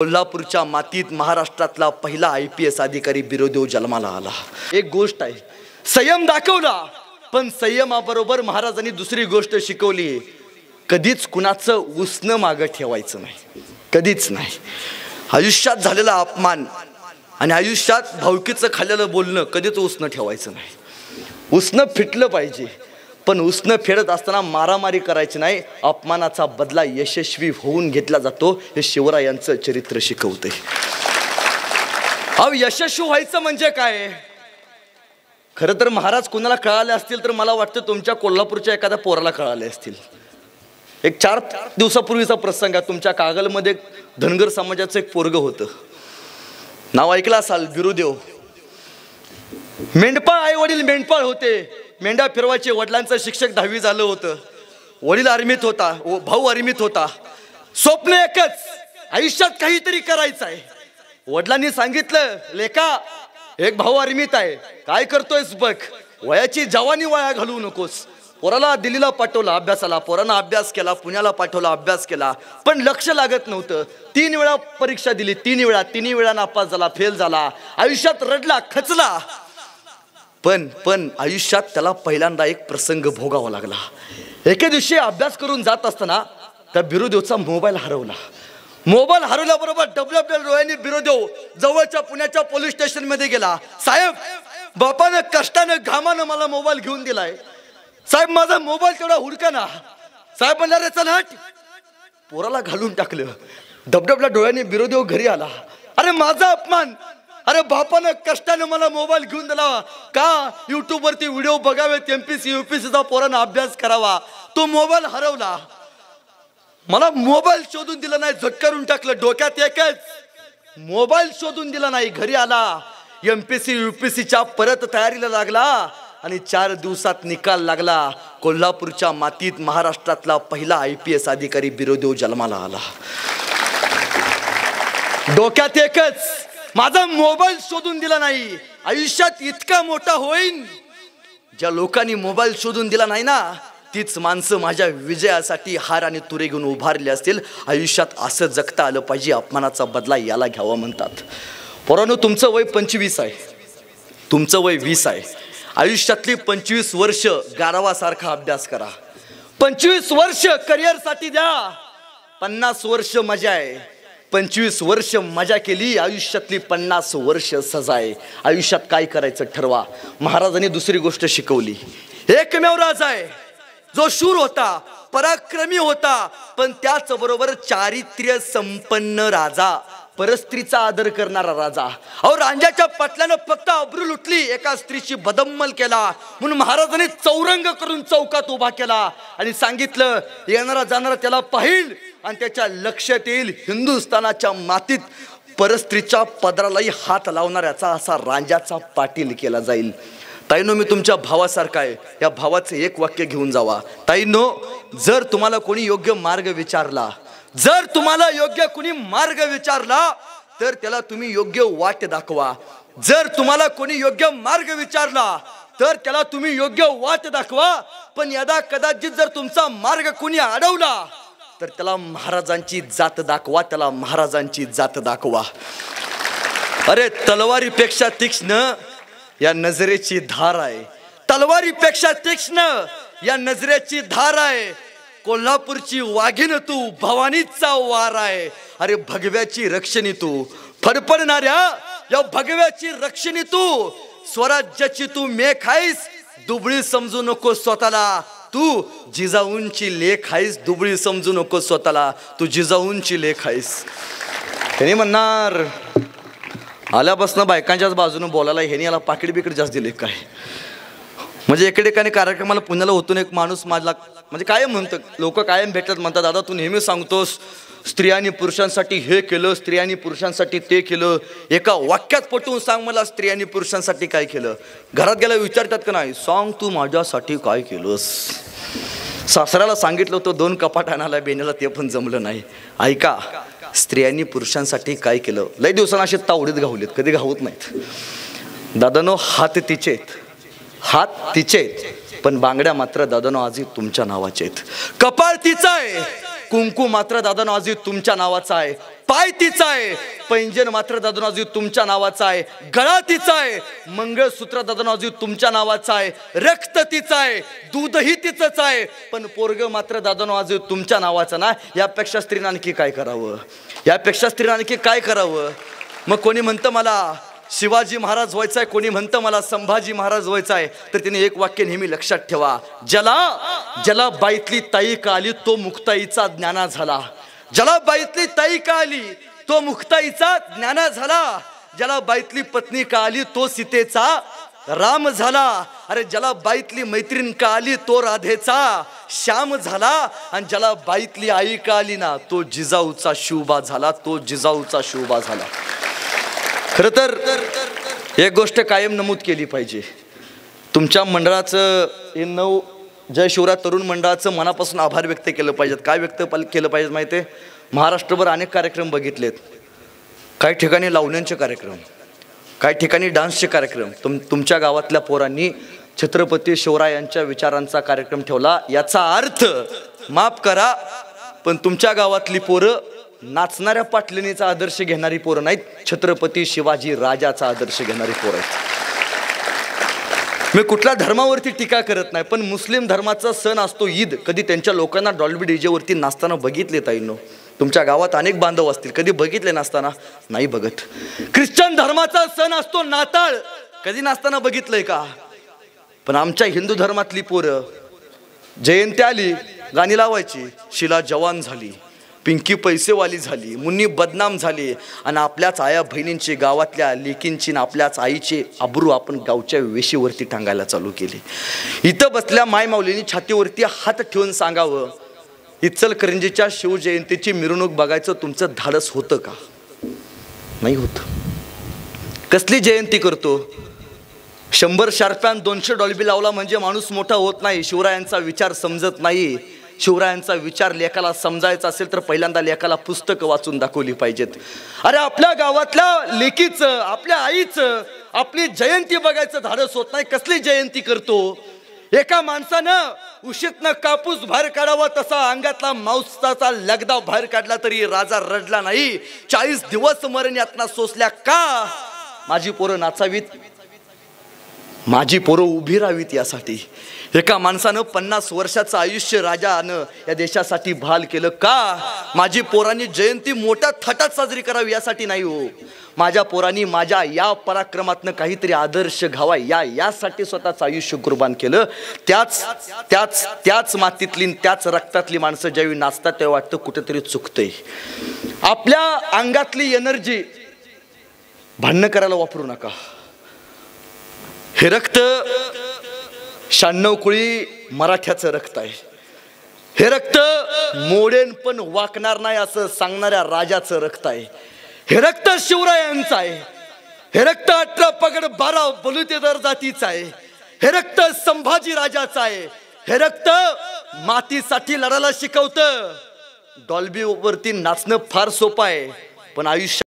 कोल्हापूरच्या मातीत महाराष्ट्रातला पहिला IPS अधिकारी बिरोदेव जन्माला आला। एक गोष्ट आहे, संयम दाखवला, पण संयमाबरोबर महाराजांनी दुसरी गोष्ट शिकवली, कधीच कुणाचं उसनं मागे ठेवायचं नाही, कधीच नाही। आयुष्यात झालेला अपमान आणि आयुष्यात भावकीचं खाल्लेलं बोलणं कधीच उसनं ठेवायचं नाही। उसनं फिटलं पाहिजे, पण उसनं फेडत असताना मारामारी करायची नाही, अपमानाचा बदला यशस्वी होऊन घेतला जातो, हे शिवरायांचं चरित्र शिकवते। यशस्वी व्हायचं म्हणजे काय? खरं तर महाराज कोणाला कळाले असतील तर मला वाटतं तुमच्या कोल्हापूरच्या एखाद्या पोराला कळाले असतील। एक 4 दिवसापूर्वीचा प्रसंग आहे, तुमच्या कागलमध्ये धनगर समाजाचं एक पोरग होतं, नाव ऐकलं असाल, बिरोदेव। मेंढपाळ आई वडील मेंढपाळ होते, मेंढ्या फिरवायचे, वडिलांचं शिक्षक 10वी झालं होतं, वडील आर्मीत होता, भाऊ आर्मीत होता। स्वप्न एकच, आयुष्यात काहीतरी करायचं आहे। वडिलांनी सांगितलं, लेका एक भाऊ आर्मीत आहे, काय करतोयस बघ, वयाची जवानी वाया घालवू नकोस। पोराला दिल्लीला पाठवला अभ्यासाला, पोरानं अभ्यास केला, पुण्याला पाठवला, अभ्यास केला, पण लक्ष लागत नव्हतं। 3 वेळा परीक्षा दिली, 3 वेळा नापास झाला, फेल झाला, आयुष्यात रडला, खचला। पण आयुष्यात त्याला पहिल्यांदा एक प्रसंग भोगावा लागला। एके दिवशी अभ्यास करून जात असताना त्या बिरोदेवचा मोबाईल हरवला। मोबाईल हरवल्याबरोबर डबडबल्या डोळ्यांनी बिरोदेव जवळच्या पुण्याच्या पोलीस स्टेशन मध्ये गेला। साहेब, बापानं कष्टानं घामानं मला मोबाईल घेऊन दिलाय, साहेब माझा मोबाईल तेवढा हुडका ना। साहेब म्हणला, रे चल हट। पोराला घालून टाकलं। डबडबल्या डोळ्यांनी बिरोदेव घरी आला। अरे माझा अपमान, अरे बापानं कष्टानं मला मोबाईल घेऊन दिला का? YouTube वरती व्हिडिओ बघावेत, MPSC UPSCचा पोरानं अभ्यास करावा, तो मोबाईल हरवला। मला मोबाईल शोधून दिला नाही, झटकारून टाकलं। डोक्यात एकच, मोबाईल शोधून दिला नाही। घरी आला, MPSC UPSCच्या परत तयारीला लागला आणि 4 दिवसात निकाल लागला। कोल्हापूरच्या मातीत महाराष्ट्रातला पहिला IPS अधिकारी बिरोदेव जन्माला आला। डोक्यात एकच, माझा मोबाईल शोधून दिला नाही, आयुष्यात इतका मोठा होईन। ज्या लोकांनी मोबाईल शोधून दिला नाही ना, तीच माणसं माझ्या विजयासाठी हार आणि तुरे घेऊन उभारले असतील। आयुष्यात असं जगता आलं पाहिजे, अपमानाचा बदला याला घ्यावा म्हणतात। पोरांनो, तुमचं वय 25 आहे, तुमचं वय 20 आहे। आयुष्यातली 25 वर्ष गारवासारखा अभ्यास करा, 25 वर्ष करिअरसाठी द्या, 50 वर्ष मजा आहे। 25 वर्ष मजा केली, आयुष्यातली 50 वर्ष सजा आहे। आयुष्यात काय करायचं ठरवा। महाराजांनी दुसरी गोष्ट शिकवली, एकमेव राजा आहे जो शूर होता, पराक्रमी होता, पण त्याच बरोबर चारित्र्य संपन्न राजा, परस्त्रीचा आदर करणारा राजा। रांजाच्या पाटल्यानं फक्त अब्रू लुटली, एका स्त्रीची बदम्मल केला, म्हणून महाराजांनी चौरंग करून चौकात उभा केला आणि सांगितलं, येणारा जाणारा त्याला पाहिल आणि त्याच्या लक्षात येईल, हिंदुस्थानाच्या मातीत परस्त्रीच्या पदरालाही हात लावणाऱ्याचा असा रांजाचा पाटील केला जाईल। ताईनो, मी तुमच्या भावासारखा आहे, या भावाचं एक वाक्य घेऊन जावा। ताईनो, जर तुम्हाला कोणी योग्य मार्ग विचारला, जर तुम्हाला योग्य कोणी मार्ग विचारला तर त्याला तुम्ही योग्य वाट दाखवा। जर तुम्हाला कोणी योग्य मार्ग विचारला तर त्याला तुम्ही योग्य वाट दाखवा, पण यदा कदाचित जर तुमचा मार्ग कोणी अडवला तर त्याला महाराजांची जात दाखवा, त्याला महाराजांची जात दाखवा। अरे तलवारीपेक्षा तीक्ष्ण या नजरेची धार आहे, तलवारीपेक्षा तीक्ष्ण या नजरेची धार आहे। कोल्हापूरची वाघीण तू, भवानीचा वार आहे। अरे भगव्याची रक्षणी तू, फडफडणाऱ्या या भगव्याची रक्षणी तू, स्वराज्याची तू मेख आहेस, दुबळी समजू नको स्वतःला। तू जिजाऊंची लेख आहेस, दुबळी समजू नको स्वतःला, तू जिजाऊंची लेख आहेस। त्याने म्हणणार, आल्यापासून बायकांच्याच बाजूने बोलायला ह्याने याला पाकिट बिकट जास्त दिले काय? म्हणजे एके ठिकाणी कार्यक्रमाला पुण्याला होतून एक माणूस माझला म्हणजे कायम म्हणतं, लोक कायम भेटतात, म्हणतात, दादा तू नेहमी सांगतोस स्त्रियांनी पुरुषांसाठी हे केलं, स्त्रियांनी पुरुषांसाठी ते केलं, एका वाक्यात पटवून सांग मला स्त्रियांनी पुरुषांसाठी काय केलं। घरात गेला विचारतात का नाही, सांग तू माझ्यासाठी काय केलंस। सासऱ्याला सांगितलं होतं 2 कपाट आणायला, बेण्याला ते पण जमलं नाही। ऐका, स्त्रियांनी पुरुषांसाठी काय केलं, लय दिवसांना असे तावडीत गावलेत, कधी गावत नाहीत। दादानो, हात तिचे आहेत, पण बांगड्या मात्र दादानो आजही तुमच्या नावाचे आहेत। कपाळ तिचं आहे, कुंकू मात्र दादानो आजही तुमच्या नावाचा आहे, पाय तिचा आहे, पैंजण मात्र दादानो आजही तुमच्या नावाचा आहे, गळा तिचा आहे, मंगळसूत्र दादानो आजही तुमच्या नावाचा आहे, रक्त तिचं आहे, दूधही तिचंच आहे, पण पोरग मात्र दादानो आजही तुमच्या नावाचं ना. यापेक्षा स्त्रीने आणखी काय करावं, यापेक्षा स्त्रीने आणखी काय करावं. मग कोणी म्हणतं मला शिवाजी महाराज व्हायचं आहे, कोणी म्हणतं मला संभाजी महाराज व्हायचं आहे, तर तिने एक वाक्य नेहमी लक्षात ठेवा, ज्याला बाईतली ताई का आली तो मुक्ताईचा ज्ञाना झाला. ज्याला बाईतली ताई का आली तो मुक्ताईचा ज्ञाना झाला. ज्याला बाईतली पत्नी का आली तो सीतेचा राम झाला. अरे ज्याला बाईतली मैत्रीण का आली तो राधेचा श्याम झाला. आणि ज्याला बाईतली आई का आली ना तो जिजाऊचा शिवबा झाला, तो जिजाऊचा शिवबा झाला. खरं तर एक गोष्ट कायम नमूद केली पाहिजे, तुमच्या मंडळाचं हे 9 जय शिवराय तरुण मंडळाचं मनापासून आभार व्यक्त केलं पाहिजेत. काय व्यक्त केलं पाहिजे माहिती आहे, महाराष्ट्रभर अनेक कार्यक्रम बघितलेत, काही ठिकाणी लावण्यांचे कार्यक्रम, काही ठिकाणी डान्सचे कार्यक्रम. तुमच्या गावातल्या पोरांनी छत्रपती शिवरायांच्या विचारांचा कार्यक्रम ठेवला. याचा अर्थ माफ करा पण तुमच्या गावातली पोरं नाचणाऱ्या पाटलिनीचा आदर्श घेणारी पोरं नाहीत, छत्रपती शिवाजी राजाचा आदर्श घेणारी पोरं आहेत. मी कुठल्या धर्मावरती टीका करत नाही, पण मुस्लिम धर्माचा सण असतो ईद, कधी त्यांच्या लोकांना डॉल्बी डीजे वरती नाचताना बघितले ताईंनो? तुमच्या गावात अनेक बांधव असतील, कधी बघितले नाचताना? नाही बघत. ख्रिश्चन धर्माचा सण असतो नाताळ, कधी नाचताना बघितलंय का? पण आमच्या हिंदू धर्मातली पोरं जयंती आली गाणी लावायची, शिला जवान झाली, पिंकी पैसेवाली झाली, मुन्नी बदनाम झाली, आणि आपल्याच आया बहिणींची, गावातल्या लेकींची ना आपल्याच आईचे अब्रू आपण गावच्या वेशीवरती टांगायला चालू केली. इथं बसल्या मायमाऊलींनी छातीवरती हात ठेवून सांगावं, इचलकरंजीच्या शिवजयंतीची मिरवणूक बघायचं तुमचं धाडस होतं का? नाही होत. कसली जयंती करतो? 100 शार्प्यान 200 डॉल्बी लावला म्हणजे माणूस मोठा होत नाही. शिवरायांचा विचार समजत नाही. शिवरायांचा विचार लेखाला समजायचा असेल तर पहिल्यांदा लेखाला पुस्तकं वाचून दाखवली पाहिजेत. अरे आपल्या गावातल्या लेकीचं, आपल्या आईचं आपली जयंती बघायचं धाडस होत नाही. कसली जयंती करतो? एका माणसानं उशीतनं कापूस बाहेर काढावा तसा अंगातला मांसाचा लगदा बाहेर काढला तरी राजा रडला नाही. 40 दिवस मरण यातना सोसल्या का? माझी पोरं नाचावीत, माझी पोरं उभी राहावीत यासाठी. एका माणसानं 50 वर्षाचं आयुष्य राजानं या देशासाठी भाल केलं का? माझी पोरांनी जयंती मोठ्या थाटात साजरी करावी यासाठी नाही हो. माझ्या पोरांनी माझ्या या पराक्रमातनं काहीतरी आदर्श घावा यासाठी स्वतःचं आयुष्य कुर्बान केलं. त्याच मातीतली, त्याच रक्तातली माणसं ज्यावेळी नाचतात तेव्हा वाटतं कुठेतरी चुकतंय. आपल्या अंगातली एनर्जी भांडणं करायला वापरू नका. हे रक्त 96 कुळी मराठ्याचं रक्त आहे. हे रक्त मोडेन पण वाकणार नाही असं सांगणाऱ्या राजाचं रक्त आहे. हे रक्त शिवरायांचं आहे. हे रक्त 18 पगड 12 बलुतेदार जातीचं आहे. हे रक्त संभाजी राजाचं आहे. हे रक्त मातीसाठी लढायला शिकवतं. डॉल्बी वरती नाचणं फार सोपं आहे, पण आयुष्य